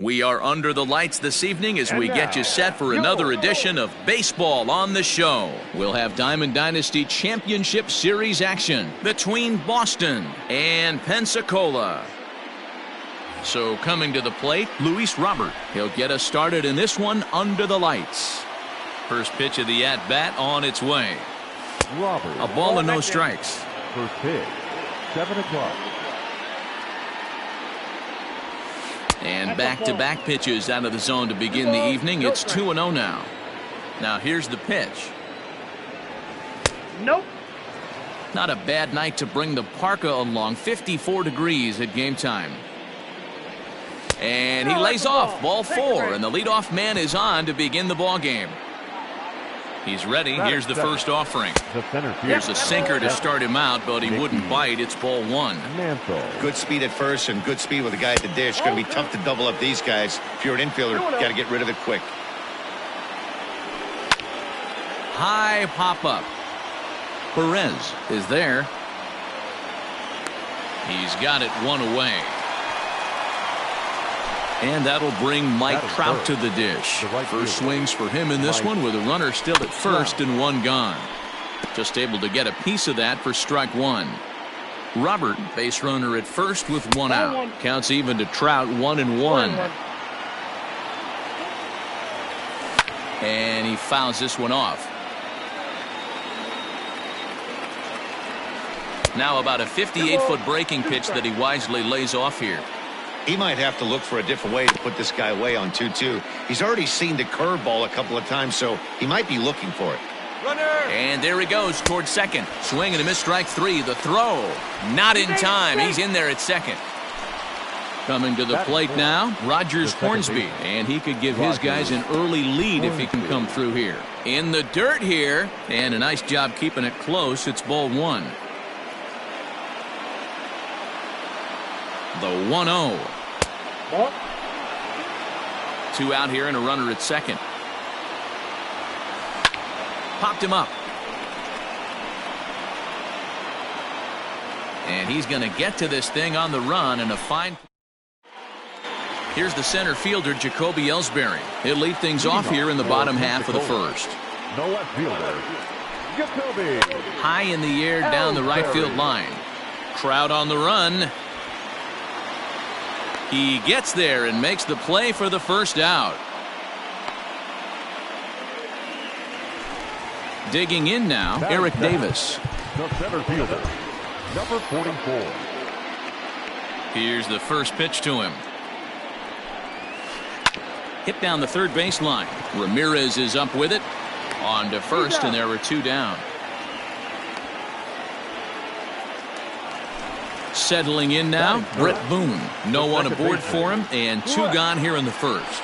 We are under the lights this evening as we get you set for another edition of Baseball on the Show. We'll have Diamond Dynasty Championship Series action between Boston and Pensacola. So coming to the plate, Luis Robert. He'll get us started in this one under the lights. First pitch of the at-bat on its way. Robert. A ball and no strikes. First pitch, 7 o'clock. And back-to-back pitches out of the zone to begin the evening. It's 2-0 now. Now here's the pitch. Nope. Not a bad night to bring the parka along. 54 degrees at game time. And he lays off. Ball 4, and the leadoff man is on to begin the ball game. He's ready. Here's the first offering. Here's a sinker to start him out, but he wouldn't bite. It's ball 1. Good speed at first and good speed with a guy at the dish. Going to be tough to double up these guys. If you're an infielder, got to get rid of it quick. High pop-up. Perez is there. He's got it 1 away. And that'll bring Mike Trout to the dish. First swings for him in this one with a runner still at first and 1 gone. Just able to get a piece of that for strike 1. Robert, base runner at first with 1 out. Counts even to Trout, 1-1. And he fouls this one off. Now about a 58-foot breaking pitch that he wisely lays off here. He might have to look for a different way to put this guy away on 2-2. He's already seen the curveball a couple of times, so he might be looking for it. Runner. And there he goes toward second. Swing and a miss, strike 3. The throw. Not in time. He's in there at second. Coming to the plate now, Rogers Hornsby. And he could give his guys an early lead if he can come through here. In the dirt here. And a nice job keeping it close. It's ball 1. The 1-0. 2 out here and a runner at second. Popped him up. And he's going to get to this thing on the run and a fine. Here's the center fielder, Jacoby Ellsbury. He'll lead things off here in the bottom half of the first. No left fielder, Jacoby. High in the air down the right field line. Trout on the run. He gets there and makes the play for the first out. Digging in now, Eric Davis. The center fielder, number 44. Here's the first pitch to him. Hit down the third baseline. Ramirez is up with it. On to first, and there were 2 down. Settling in now, Brett Boone. No one aboard for him, and 2 gone here in the first.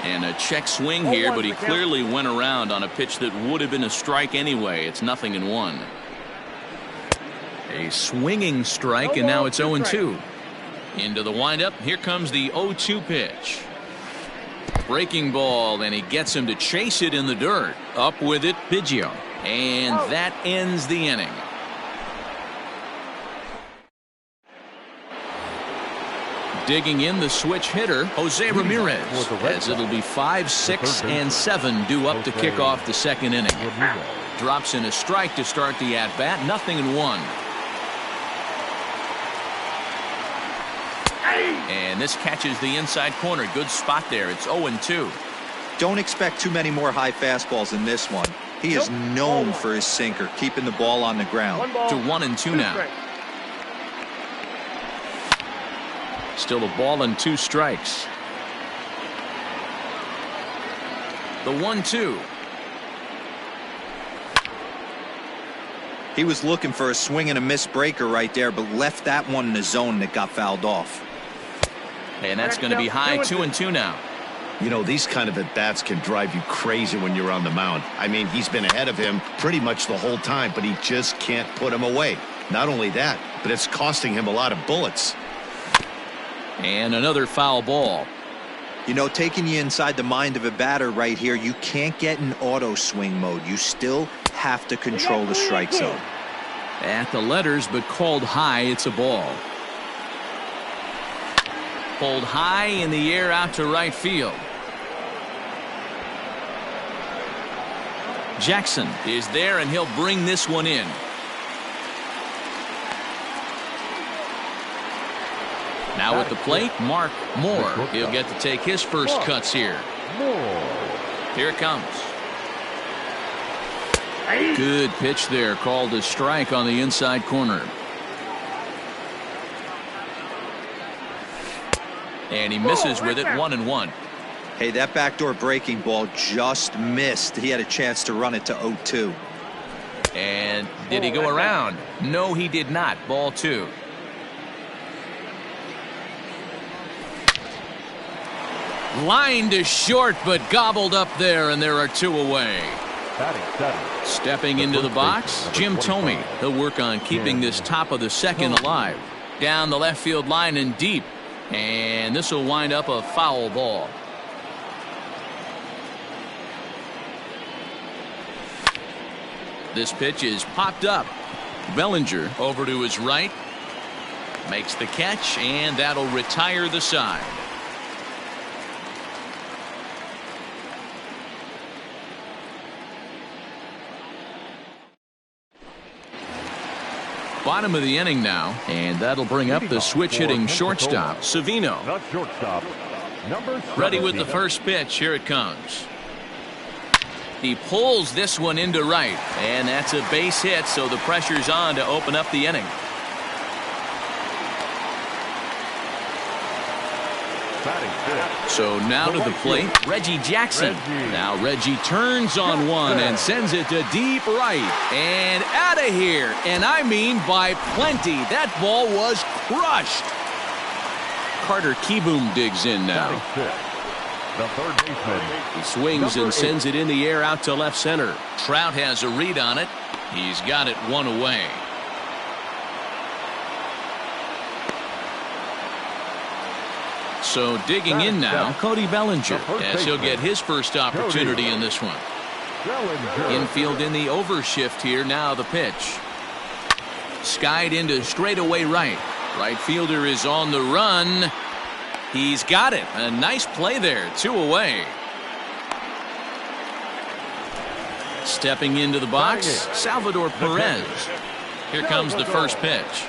And a check swing here, but he clearly went around on a pitch that would have been a strike anyway. It's 0-1. A swinging strike, and now it's 0-2. Into the windup. Here comes the 0-2 pitch. Breaking ball, and he gets him to chase it in the dirt. Up with it, Biggio. And that ends the inning. Digging in the switch hitter, Jose Ramirez, as it'll be 5, 6, and 7 due up to kick off the second inning. Drops in a strike to start the at-bat, 0-1. And this catches the inside corner. Good spot there. It's 0-2. Don't expect too many more high fastballs in this one. He is known for his sinker, keeping the ball on the ground. To 1-2 now. Still a ball and 2 strikes. The 1-2. He was looking for a swing and a miss breaker right there, but left that one in the zone that got fouled off. And that's going to be high. 2-2 now. You know, these kind of at-bats can drive you crazy when you're on the mound. I mean, he's been ahead of him pretty much the whole time, but he just can't put him away. Not only that, but it's costing him a lot of bullets. And another foul ball. You know, taking you inside the mind of a batter right here, you can't get in auto swing mode. You still have to control the strike zone. At the letters, but called high. It's a ball. Pulled high in the air out to right field. Jackson is there, and he'll bring this one in. Now at the plate, Mark Moore. He'll get to take his first cuts here. Here it comes. Good pitch there, called a strike on the inside corner. And he misses with it, 1-1. Hey, that backdoor breaking ball just missed. He had a chance to run it to 0-2. And did he go around? No, he did not. Ball 2. Line to short, but gobbled up there, and there are 2 away. Stepping into the box, Jim Thome. He'll work on keeping this top of the second alive. Down the left field line and deep. And this will wind up a foul ball. This pitch is popped up. Bellinger over to his right. Makes the catch, and that'll retire the side. Bottom of the inning now, and that'll bring up the switch-hitting shortstop, Savino. Ready with the first pitch. Here it comes. He pulls this one into right, and that's a base hit, so the pressure's on to open up the inning. So now to the plate, Reggie Jackson. Now Reggie turns on one and sends it to deep right and out of here. And I mean by plenty. That ball was crushed. Carter Kieboom digs in now. The third baseman. He swings and sends it in the air out to left center. Trout has a read on it. He's got it 1 away. So digging in now, Cody Bellinger, as he'll get his first opportunity in this one. Infield in the overshift here. Now the pitch. Skied into straightaway right. Right fielder is on the run. He's got it. A nice play there. 2 away. Stepping into the box, Salvador Perez. Here comes the first pitch.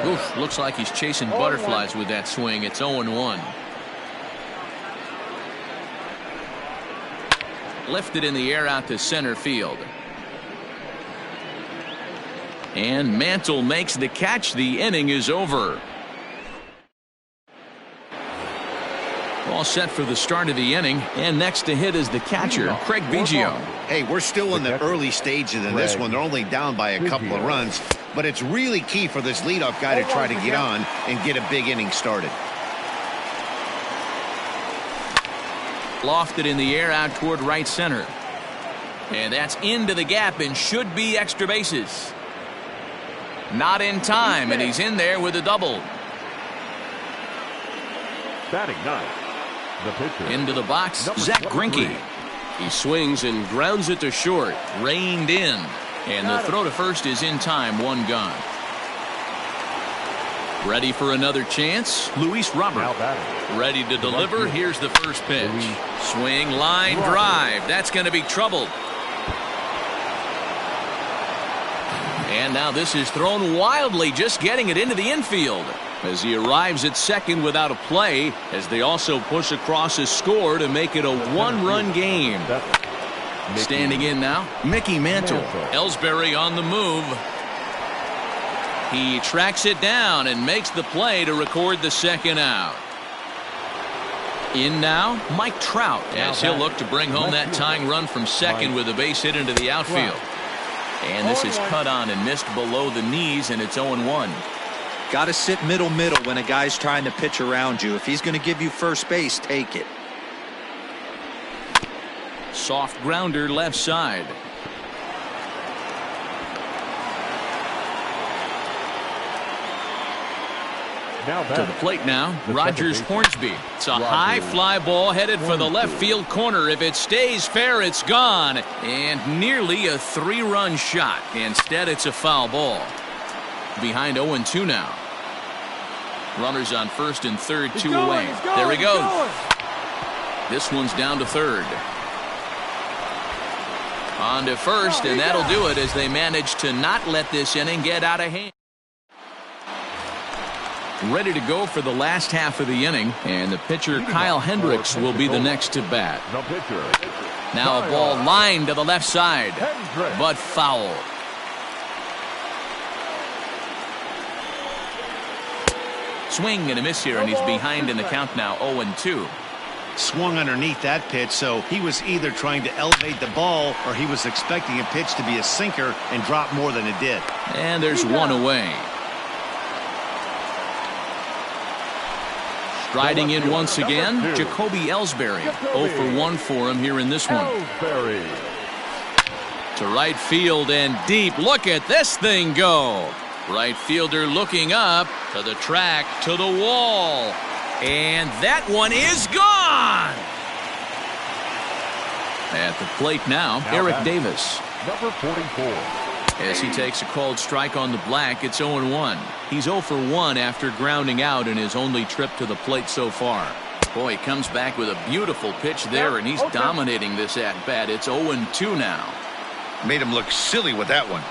Oof, looks like he's chasing butterflies with that swing. It's 0-1. Lifted in the air out to center field. And Mantle makes the catch. The inning is over. All set for the start of the inning, and next to hit is the catcher, Craig Biggio. Hey, we're still in the early stages in this one. They're only down by a couple of runs, but it's really key for this leadoff guy to try to get on and get a big inning started. Lofted in the air out toward right center. And that's into the gap and should be extra bases. Not in time, and he's in there with a double. Batting ninth, the pitcher. Into the box, Zach Greinke. He swings and grounds it to short. Reined in. And the throw to first is in time. 1 gone. Ready for another chance, Luis Robert. Ready to deliver. Here's the first pitch. Swing, line, drive. That's going to be trouble. And now this is thrown wildly, just getting it into the infield. As he arrives at second without a play, as they also push across a score to make it a 1-run game. Standing in now, Mickey Mantle. Ellsbury on the move. He tracks it down and makes the play to record the second out. In now, Mike Trout, as he'll look to bring home that tying run from second with a base hit into the outfield. And this is cut on and missed below the knees, and it's 0-1. Got to sit middle when a guy's trying to pitch around you. If he's going to give you first base, take it. Soft grounder left side. To the plate now, Rogers Hornsby. It's a high fly ball headed for the left field corner. If it stays fair, it's gone. And nearly a 3-run shot. Instead, it's a foul ball. Behind 0-2 now. Runners on first and third, two away. There he goes. This one's down to third. On to first, and that'll do it as they manage to not let this inning get out of hand. Ready to go for the last half of the inning, and the pitcher Kyle Hendricks will be the next to bat. Now a ball lined to the left side, but foul. Swing and a miss here, and he's behind in the count now, 0-2. Swung underneath that pitch, so he was either trying to elevate the ball or he was expecting a pitch to be a sinker and drop more than it did. And there's one away. Striding in once again, Jacoby Ellsbury. 0 for 1 for him here in this one. To right field and deep. Look at this thing go. Right fielder looking up to the track, to the wall. And that one is gone. At the plate now Eric Davis. Number 44. As he takes a called strike on the black, it's 0-1. He's 0 for 1 after grounding out in his only trip to the plate so far. Boy, he comes back with a beautiful pitch there, and he's dominating this at-bat. It's 0-2 now. Made him look silly with that one.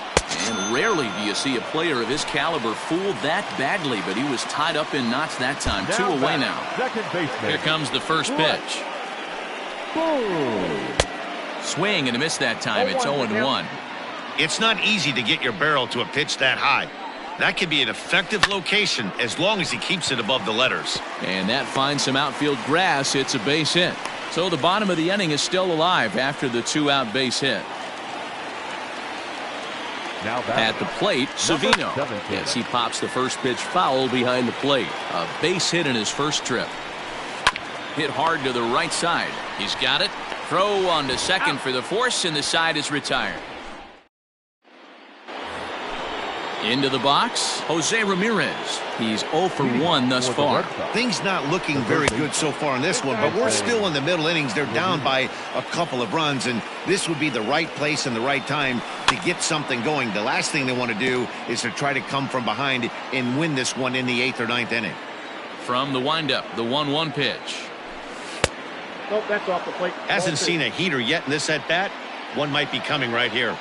And rarely do you see a player of his caliber fooled that badly, but he was tied up in knots that time. 2 away now. Here comes the first pitch. Swing and a miss that time. It's 0-1. It's not easy to get your barrel to a pitch that high. That could be an effective location as long as he keeps it above the letters. And that finds some outfield grass. It's a base hit. So the bottom of the inning is still alive after the 2-out base hit. At the plate, Savino. Yes, he pops the first pitch foul behind the plate. A base hit in his first trip. Hit hard to the right side. He's got it. Throw on to second for the force, and the side is retired. Into the box, Jose Ramirez. He's 0 for 1 thus far. Things not looking very good so far in this one, but we're still in the middle innings. They're down by a couple of runs, and this would be the right place and the right time to get something going. The last thing they want to do is to try to come from behind and win this one in the 8th or 9th inning. From the windup, the 1-1 pitch. Nope, that's off the plate. Hasn't seen a heater yet in this at-bat. One might be coming right here.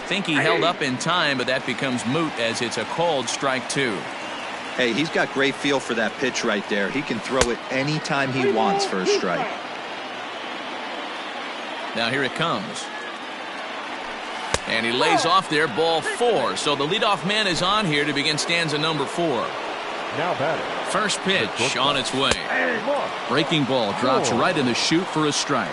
Think he held up in time, but that becomes moot as it's a called strike 2. Hey, he's got great feel for that pitch right there. He can throw it anytime he wants for a strike. Now here it comes. And he lays off there, ball 4. So the leadoff man is on here to begin stanza number 4. Now batting. First pitch on its way. Breaking ball drops right in the chute for a strike.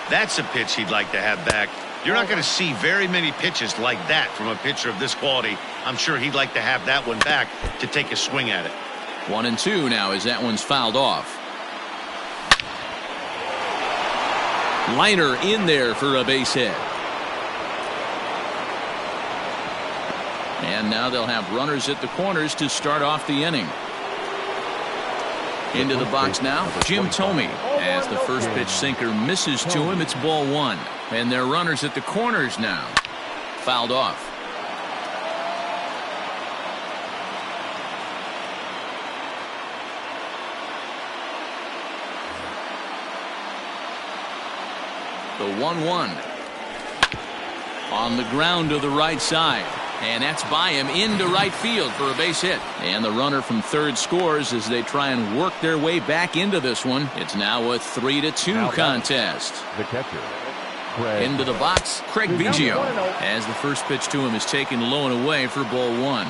That's a pitch he'd like to have back. You're not going to see very many pitches like that from a pitcher of this quality. I'm sure he'd like to have that one back to take a swing at it. 1-2 now as that one's fouled off. Liner in there for a base hit. And now they'll have runners at the corners to start off the inning. Into the box now, Jim Thome. As the first pitch sinker misses to him, it's ball 1. And they're runners at the corners now. Fouled off. The 1-1. On the ground to the right side. And that's by him into right field for a base hit. And the runner from third scores as they try and work their way back into this one. It's now a 3-2 contest. The catcher. Into the box, Craig Biggio. As the first pitch to him is taken low and away for ball 1.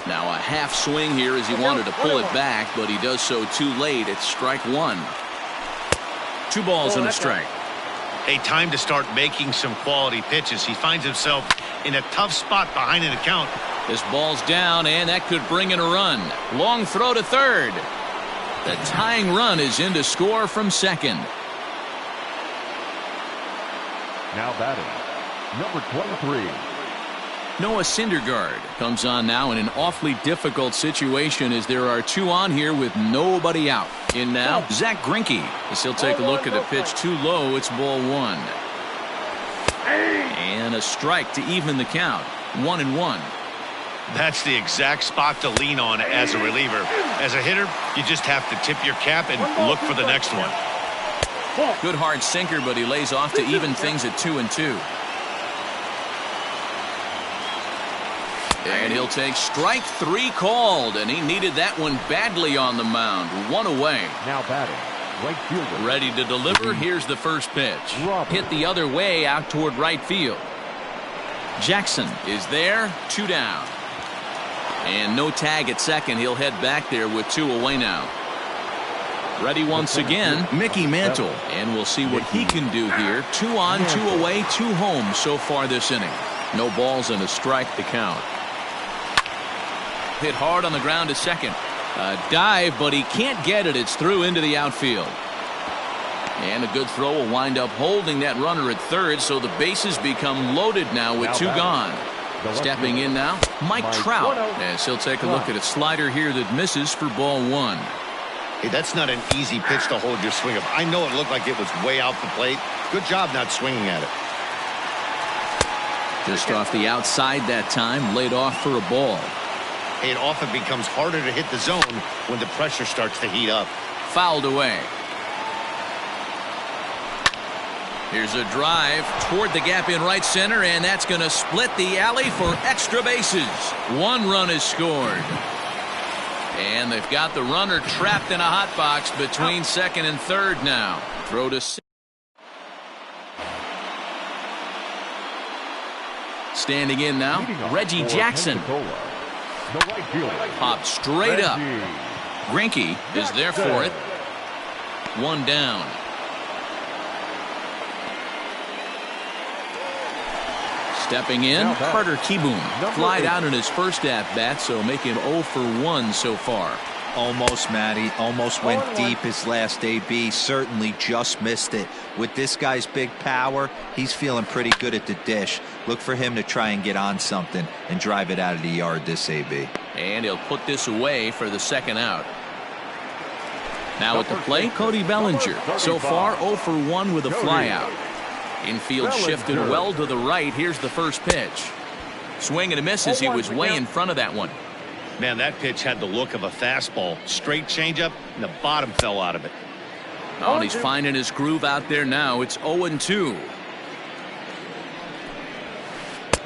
Now a half swing here as he wanted to pull it back, but he does so too late. It's strike 1. 2 balls and a strike. A time to start making some quality pitches. He finds himself in a tough spot behind an account. This ball's down, and that could bring in a run. Long throw to third. The tying run is in to score from second. Now batting, number 23. Noah Syndergaard comes on now in an awfully difficult situation as there are 2 on here with nobody out. In now, Zach Greinke. As he'll take a look at the pitch too low, it's ball 1. And a strike to even the count. 1-1. That's the exact spot to lean on as a reliever. As a hitter, you just have to tip your cap and look for the next one. Good hard sinker, but he lays off to even things at 2-2. And he'll take strike 3 called, and he needed that one badly on the mound. 1 away. Now batting, right fielder. Ready to deliver. Here's the first pitch. Hit the other way out toward right field. Jackson is there. 2 down. And no tag at second. He'll head back there with 2 away now. Ready once again, Mickey Mantle. And we'll see what he can do here. 2 on, 2 away, 2 home so far this inning. No balls and a strike to count. Hit hard on the ground to second. A dive, but he can't get it. It's through into the outfield. And a good throw will wind up holding that runner at third, so the bases become loaded now with 2 gone. Stepping in now, Mike Trout, as he'll take a look at a slider here that misses for ball 1. Hey, that's not an easy pitch to hold your swing of. I know it looked like it was way out the plate. Good job not swinging at it. Just off the outside that time, laid off for a ball. It often becomes harder to hit the zone when the pressure starts to heat up. Fouled away. Here's a drive toward the gap in right center, and that's going to split the alley for extra bases. 1 run is scored. And they've got the runner trapped in a hot box between second and third now. Throw to standing in now, Reggie Jackson. Popped straight up. Greinke is there for it. 1 down. Stepping in, Carter Kieboom. Flied out in his first at-bat, so make him 0 for 1 so far. Almost, Matty. Almost went deep his last AB. Certainly just missed it. With this guy's big power, he's feeling pretty good at the dish. Look for him to try and get on something and drive it out of the yard this AB. And he'll put this away for the second out. Now at the plate, Cody Bellinger. So far 0 for 1 with a flyout. Infield shifted well to the right. Here's the first pitch. Swing and a miss as he was way in front of that one. Man, that pitch had the look of a fastball. Straight changeup, and the bottom fell out of it. Oh, and he's finding his groove out there now. It's 0-2.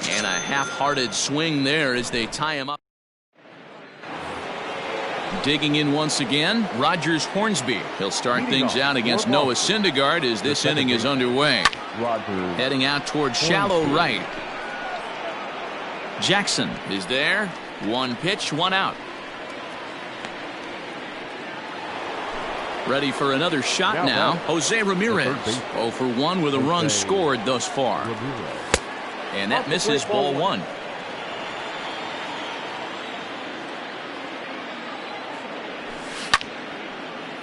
And a half-hearted swing there as they tie him up. Digging in once again, Rogers Hornsby. He'll start things out against Noah Syndergaard as this inning is underway. Heading out toward shallow right. Jackson is there. 1 pitch, 1 out. Ready for another shot now. Jose Ramirez. 0 for 1 with a run scored thus far. And that misses ball 1.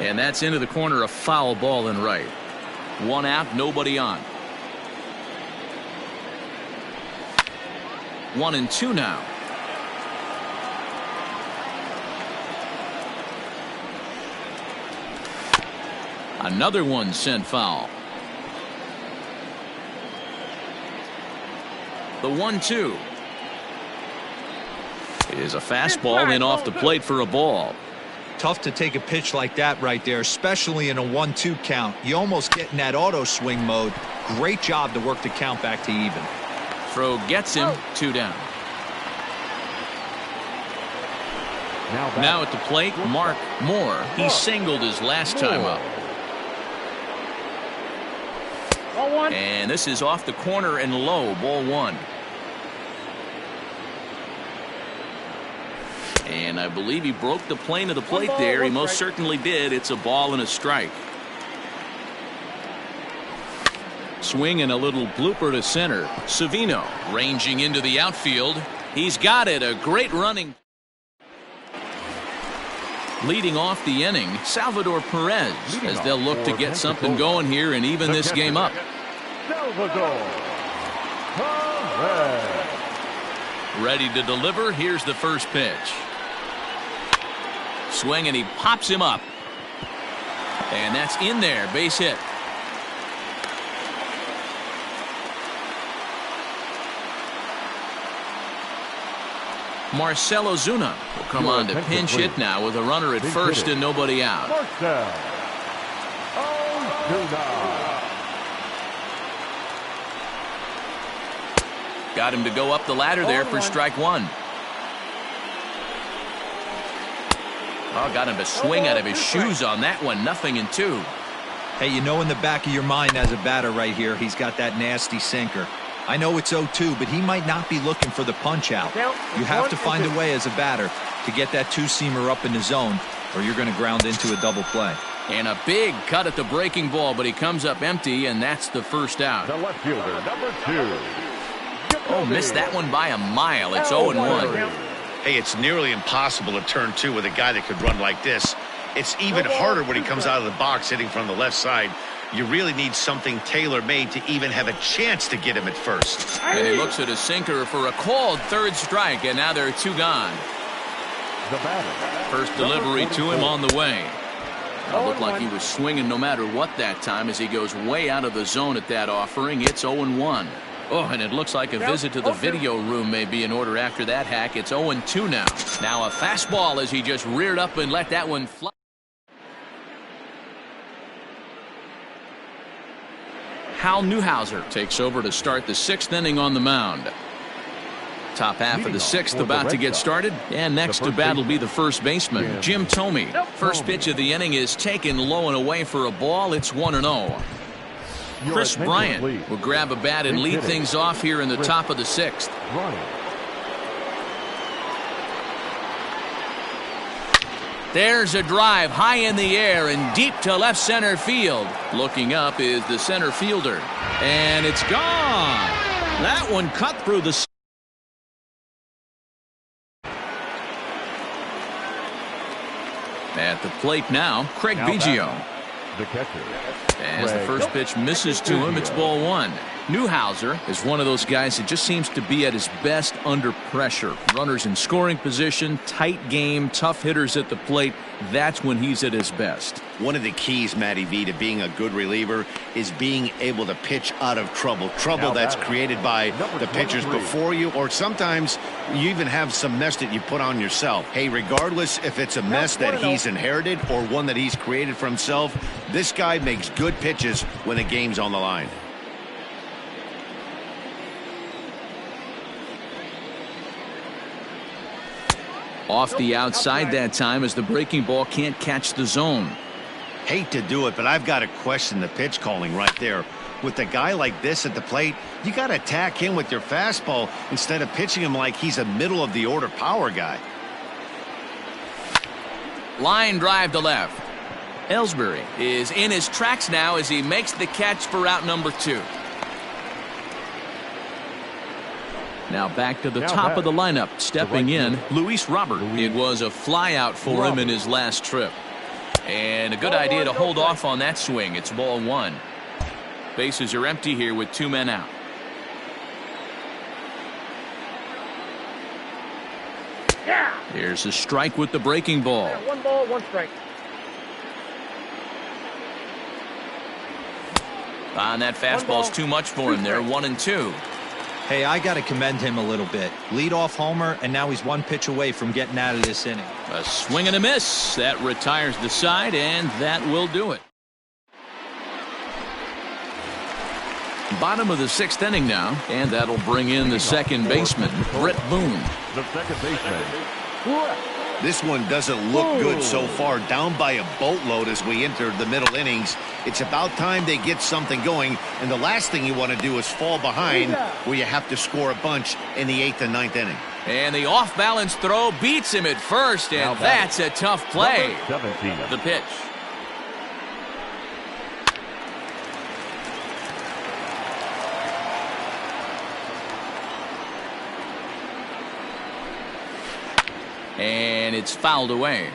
And that's into the corner, a foul ball in right. 1 out, nobody on. 1-2 now. Another one sent foul. The 1-2 is a fastball and off the plate for a ball. Tough to take a pitch like that right there, especially in a 1-2 count. You almost get in that auto swing mode. Great job to work the count back to even. Throw gets him. 2 down. Now at the plate, Mark Moore. He singled his last time up. And this is off the corner and low, ball 1. And I believe he broke the plane of the plate there. He most certainly did. It's a ball and a strike. Swing and a little blooper to center. Savino ranging into the outfield. He's got it. A great running. Leading off the inning, Salvador Perez, as they'll look to get something going here and even this game up. Ready to deliver. Here's the first pitch. Swing and he pops him up. And that's in there. Base hit. Marcell Ozuna will come on to pinch hit now with a runner at first and nobody out. Marcell Ozuna. Got him to go up the ladder there for strike one. Oh, got him to swing out of his shoes on that one. 0-2. Hey, you know in the back of your mind as a batter right here, he's got that nasty sinker. I know it's 0-2, but he might not be looking for the punch out. You have to find a way as a batter to get that two-seamer up in the zone, or you're going to ground into a double play. And a big cut at the breaking ball, but he comes up empty, and that's the first out. The left fielder, number 2. Oh, missed that one by a mile. It's 0-1. Hey, it's nearly impossible to turn two with a guy that could run like this. It's even harder when he comes out of the box hitting from the left side. You really need something tailor-made to even have a chance to get him at first. And he looks at a sinker for a called third strike, and now there are two gone. The batter. First delivery to him on the way. It looked like he was swinging no matter what that time as he goes way out of the zone at that offering. It's 0-1. Oh, and it looks like a visit to the video room may be in order after that hack. It's 0-2 now. Now a fastball as he just reared up and let that one fly. Hal Newhouser takes over to start the 6th inning on the mound. Top half of the 6th about to get started, and next to bat will be the first baseman, Jim Thome. First pitch of the inning is taken low and away for a ball. It's 1-0. Chris Bryant will grab a bat and lead things off here in the top of the 6th. There's a drive high in the air and deep to left center field. Looking up is the center fielder, and it's gone. That one cut through the... At the plate now, Craig Biggio. The catcher. As the first pitch misses to him, it's ball one. Newhouser is one of those guys that just seems to be at his best under pressure. Runners in scoring position, tight game, tough hitters at the plate. That's when he's at his best. One of the keys, Matty V, to being a good reliever is being able to pitch out of trouble. Trouble that's created by the pitchers before you, or sometimes you even have some mess that you put on yourself. Hey, regardless if it's a mess that he's inherited or one that he's created for himself, this guy makes good pitches when the game's on the line. Off the outside that time as the breaking ball can't catch the zone. Hate to do it, but I've got to question the pitch calling right there. With a guy like this at the plate, you got to attack him with your fastball instead of pitching him like he's a middle of the order power guy. Line drive to left. Ellsbury is in his tracks now as he makes the catch for out number 2. Now back to the top of the lineup. Stepping in, Luis Robert. It was a fly out for him in his last trip. And a good idea to hold off on that swing. It's ball one. Bases are empty here with 2 men out. Here's a strike with the breaking ball. 1 ball, 1 strike. And that fastball's too much for him there. 1-2. Hey, I got to commend him a little bit. Leadoff homer, and now he's 1 pitch away from getting out of this inning. A swing and a miss. That retires the side, and that will do it. Bottom of the 6th inning now, and that'll bring in the second baseman, Brett Boone. The second baseman. This one doesn't look good so far, down by a boatload as we enter the middle innings. It's about time they get something going, and the last thing you want to do is fall behind where you have to score a bunch in the 8th and 9th inning. And the off-balance throw beats him at first, and that's a tough play. The pitch. And it's fouled away.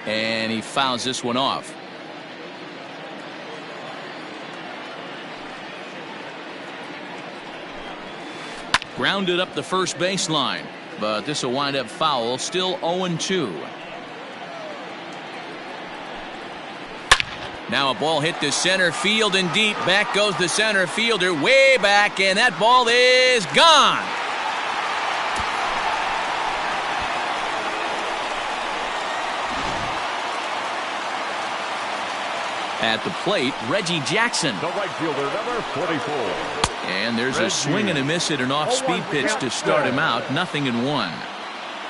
And he fouls this one off. Grounded up the first baseline, but this will wind up foul. Still 0-2. Now a ball hit to center field and deep. Back goes the center fielder way back, and that ball is gone. At the plate, Reggie Jackson. The right fielder, number 44. And there's a swing and a miss at an off-speed pitch to start him out. 0-1.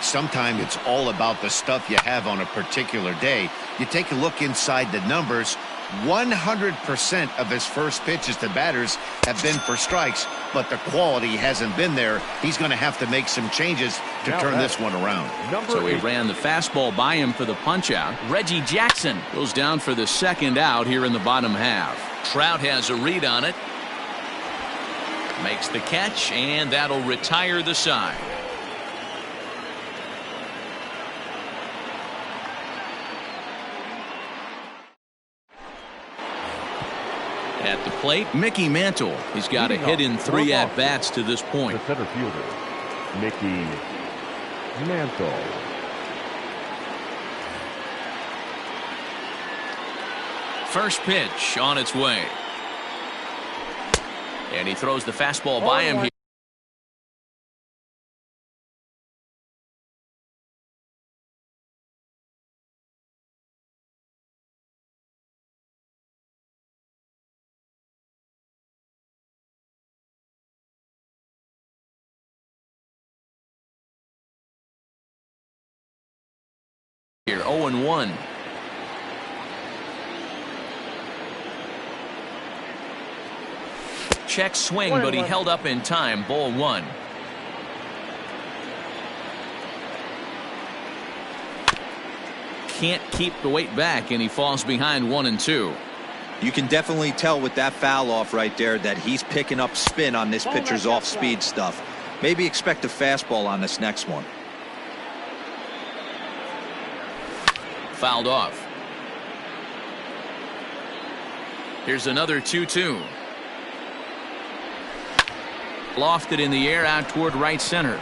Sometimes it's all about the stuff you have on a particular day. You take a look inside the numbers. 100% of his first pitches to batters have been for strikes, but the quality hasn't been there. He's going to have to make some changes to turn this one around. So he ran the fastball by him for the punch-out. Reggie Jackson goes down for the second out here in the bottom half. Trout has a read on it. Makes the catch, and that'll retire the side. At the plate, Mickey Mantle. He's got a hit in 3 at-bats to this point. The center fielder, Mickey Mantle. First pitch on its way. And he throws the fastball by him here. Here, 0-1. Check swing, but he held up in time. Ball 1. Can't keep the weight back, and he falls behind 1-2. You can definitely tell with that foul off right there that he's picking up spin on this pitcher's off-speed stuff. Maybe expect a fastball on this next one. Fouled off. Here's another 2-2. Lofted in the air out toward right center.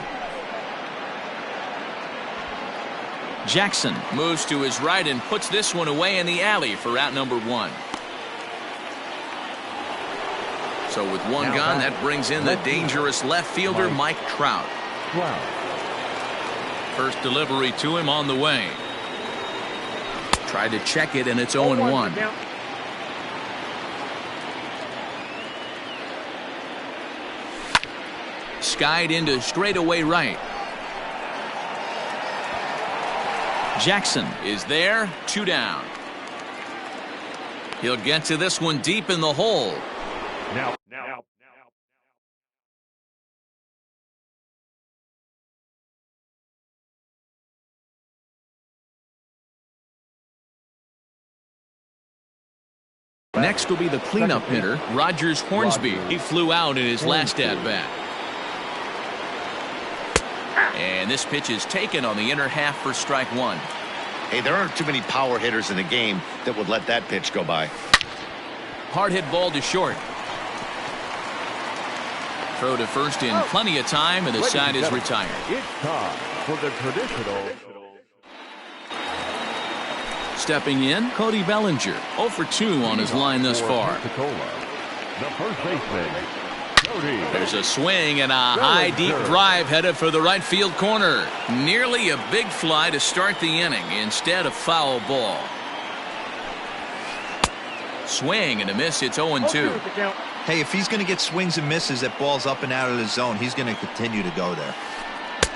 Jackson moves to his right and puts this one away in the alley for out number 1. So with one gone, that brings in the dangerous left fielder, Mike Trout. First delivery to him on the way. Tried to check it, and it's 0-1. Skied into straightaway right. Jackson is there. 2 down. He'll get to this one deep in the hole. Now. Next will be the cleanup hitter, Rogers Hornsby. He flew out in his last at-bat. And this pitch is taken on the inner half for strike 1. Hey, there aren't too many power hitters in the game that would let that pitch go by. Hard hit ball to short. Throw to first in plenty of time, and the side is retired. It's time for the traditional. Stepping in, Cody Bellinger. 0 for 2 on his line thus far. The first baseman, Cody. There's a swing and a high deep drive headed for the right field corner. Nearly a big fly to start the inning. Instead, a foul ball. Swing and a miss. It's 0-2. Hey, if he's going to get swings and misses at balls up and out of the zone, he's going to continue to go there.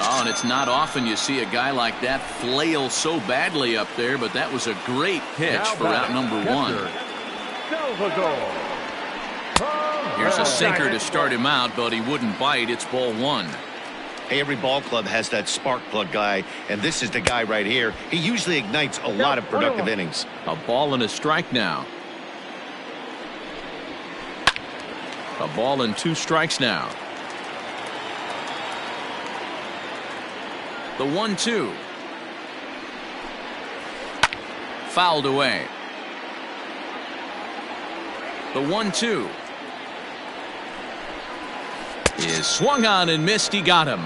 Oh, and it's not often you see a guy like that flail so badly up there, but that was a great pitch for out number 1. Here's a sinker to start him out, but he wouldn't bite. It's ball 1. Hey, every ball club has that spark plug guy, and this is the guy right here. He usually ignites a lot of productive innings. A ball and a strike now. A ball and 2 strikes now. The 1-2. Fouled away. The 1-2 is swung on and missed. He got him.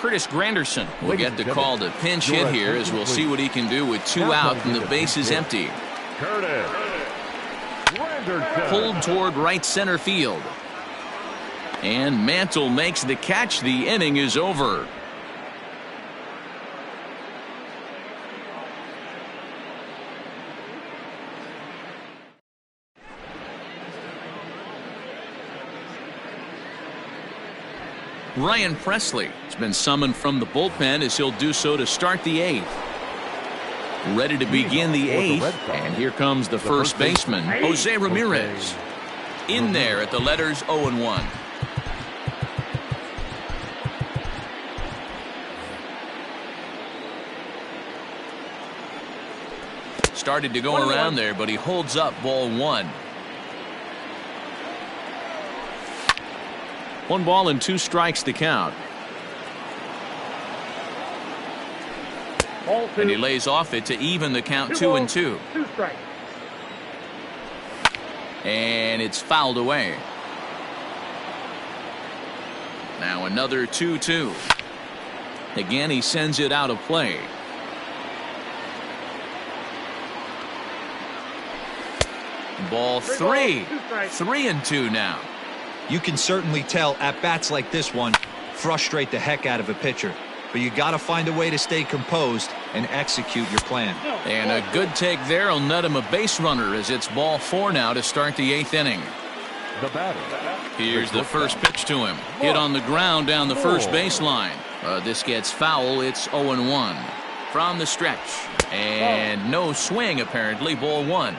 Curtis Granderson will get the call to pinch hit here, as we'll see what he can do with 2 out and the base is empty. Curtis Granderson. Pulled toward right center field. And Mantle makes the catch. The inning is over. Ryan Presley has been summoned from the bullpen, as he'll do so to start the 8th. Ready to begin the 8th, and here comes the first baseman, Jose Ramirez. In there at the letters 0-1. Started to go around there, but he holds up, ball 1. 1 ball and 2 strikes to count. And he lays off it to even the count 2-2. 2 strikes. And it's fouled away. Now another 2-2. Again, he sends it out of play. Ball 3. 3-2 now. You can certainly tell at-bats like this one frustrate the heck out of a pitcher. But you got to find a way to stay composed and execute your plan. And a good take there will net him a base runner, as it's ball 4 now to start the 8th inning. The batter. Here's the first pitch to him. Hit on the ground down the first baseline. This gets foul. It's 0-1 from the stretch. And no swing, apparently. Ball 1.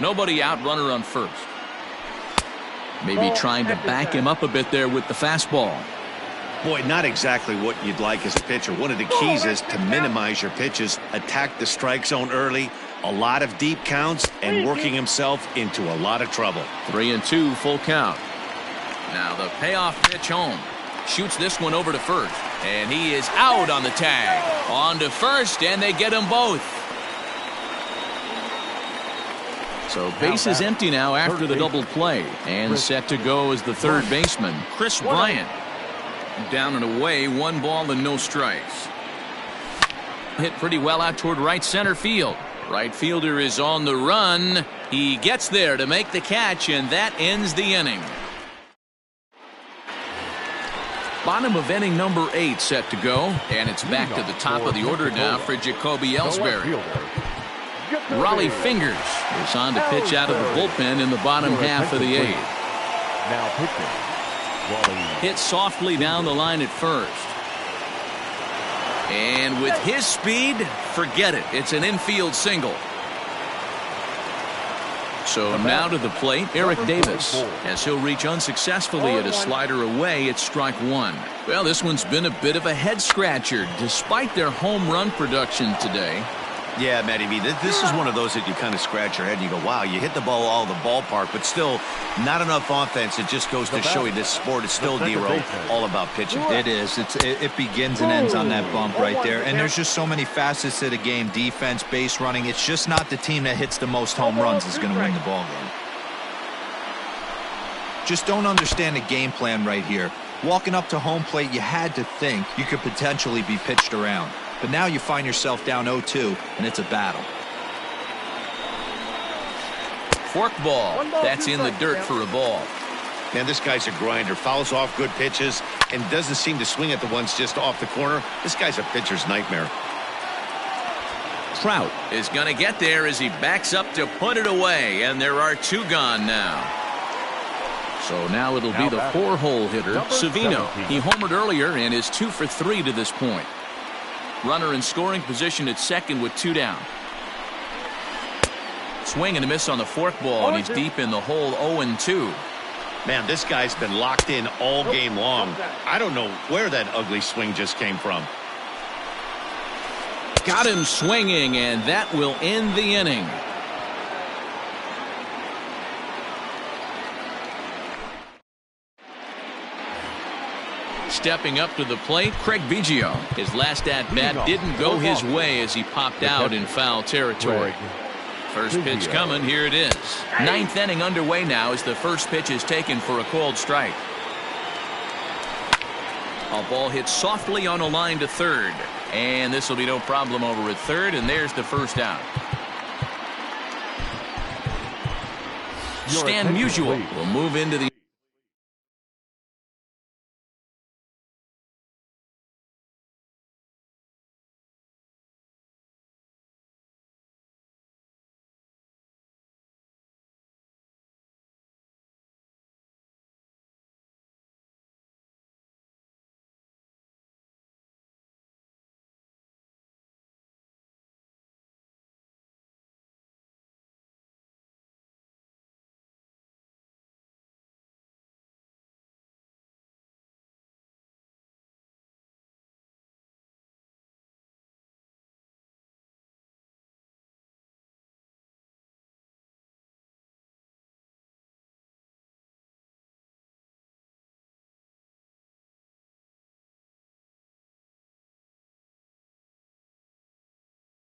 Nobody out, runner on first. Maybe trying to back him up a bit there with the fastball. Boy, not exactly what you'd like as a pitcher. One of the keys is to minimize your pitches, attack the strike zone early, a lot of deep counts, and working himself into a lot of trouble. 3-2, full count. Now the payoff pitch home. Shoots this one over to first. And he is out on the tag. On to first, and they get them both. So base is empty now after the double play. And set to go is the third baseman, Chris Bryant. Down and away, 1 ball and no strikes. Hit pretty well out toward right center field. Right fielder is on the run. He gets there to make the catch, and that ends the inning. Bottom of inning number 8 set to go, and it's back to the top of the order now for Jacoby Ellsbury. Raleigh Fingers is on to pitch out of the bullpen in the bottom half of the 8th. Now pitching. Hit softly down the line at first. And with his speed, forget it. It's an infield single. So now to the plate, Eric Davis, as he'll reach unsuccessfully at a slider away. It's strike 1. Well, this one's been a bit of a head scratcher despite their home run production today. Yeah, Matty B, this is one of those that you kind of scratch your head and you go, wow, you hit the ball all the ballpark, but still not enough offense. It just goes to show you this sport is still, D-Row, all about pitching. It is. It begins and ends on that bump right there. And there's just so many facets to the game. Defense, base running. It's just not the team that hits the most home runs is going to win the ball game. Just don't understand the game plan right here. Walking up to home plate, you had to think you could potentially be pitched around. But now you find yourself down 0-2, and it's a battle. Fork ball. That's in the dirt for a ball. Man, this guy's a grinder. Fouls off good pitches and doesn't seem to swing at the ones just off the corner. This guy's a pitcher's nightmare. Trout is going to get there as he backs up to put it away, and there are 2 gone now. So now it'll be the 4-hole hitter, Savino. He homered earlier and is 2 for 3 to this point. Runner in scoring position at second with 2 down. Swing and a miss on the fork ball, and he's deep in the hole. 0-2. Man, this guy's been locked in all game long. I don't know where that ugly swing just came from. Got him swinging, and that will end the inning. Stepping up to the plate, Craig Biggio. His last at-bat didn't go his way as he popped out in foul territory. First pitch coming. Here it is. 9th inning underway now as the first pitch is taken for a called strike. A ball hit softly on a line to third. And this will be no problem over at third, and there's the first out. Stan Musial will move into the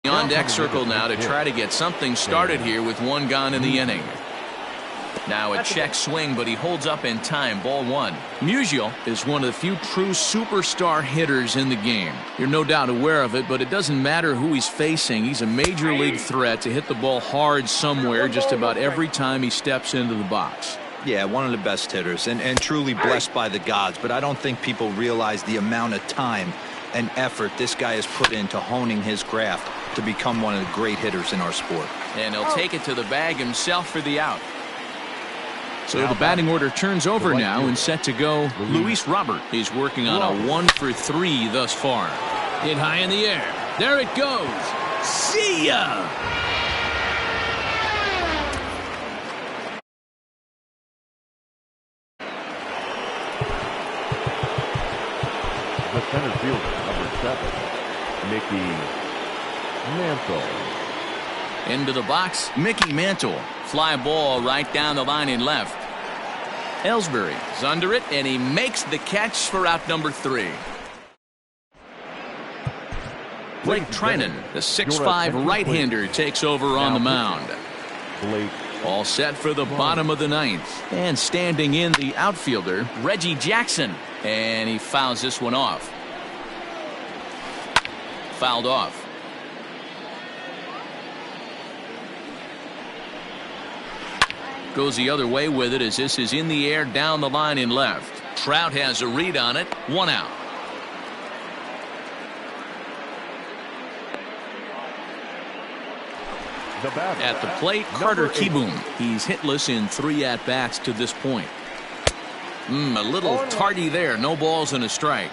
on deck circle now to try to get something started here with one gone in the inning. Now a check swing, but he holds up in time. Ball one. Musial is one of the few true superstar hitters in the game. You're no doubt aware of it, but it doesn't matter who he's facing. He's a major league threat to hit the ball hard somewhere just about every time he steps into the box. Yeah, one of the best hitters and truly blessed by the gods, but I don't think people realize the amount of time and effort this guy has put into honing his craft to become one of the great hitters in our sport. And he'll take it to the bag himself for the out. So the batting order turns over now and set to go. Luis Robert is working on a 1-for-3 thus far. Hit high in the air. There it goes. See ya! The center fielder, number 7, Mickey Mantle. Into the box, Mickey Mantle. Fly ball right down the line in left. Ellsbury is under it, and he makes the catch for out number 3. Blake Trinan, the 6'5" right-hander, takes over on the mound. All set for the bottom of the ninth. And standing in the outfielder, Reggie Jackson. And he fouls this one off. Fouled off. Goes the other way with it as this is in the air down the line in left. Trout has a read on it. 1 out. At the plate, Carter Kieboom. He's hitless in 3 at-bats to this point. A little tardy there. No balls and a strike.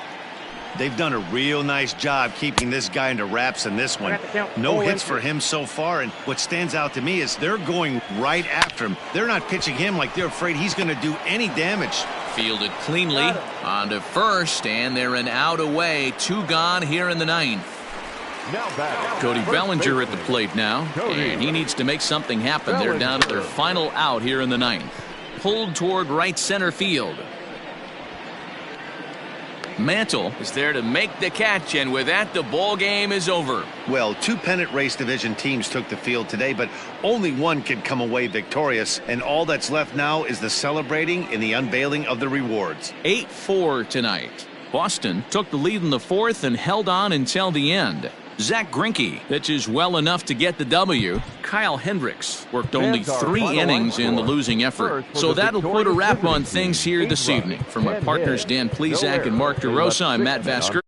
They've done a real nice job keeping this guy into wraps in this one. No hits for him so far, and what stands out to me is they're going right after him. They're not pitching him like they're afraid he's going to do any damage. Fielded cleanly on to first, and they're an out away. 2 gone here in the ninth. Cody Bellinger at the plate now, and he needs to make something happen. They're down to their final out here in the ninth. Pulled toward right center field. Mantle is there to make the catch, and with that, the ball game is over. Well, 2 pennant race division teams took the field today, but only one could come away victorious, and all that's left now is the celebrating and the unveiling of the rewards. 8-4 tonight. Boston took the lead in the 4th and held on until the end. Zach Greinke pitches well enough to get the W. Kyle Hendricks worked only 3 innings in the losing effort. So that'll put a wrap on things here this evening. For my partners Dan Plesac and Mark DeRosa, I'm Matt Vasker.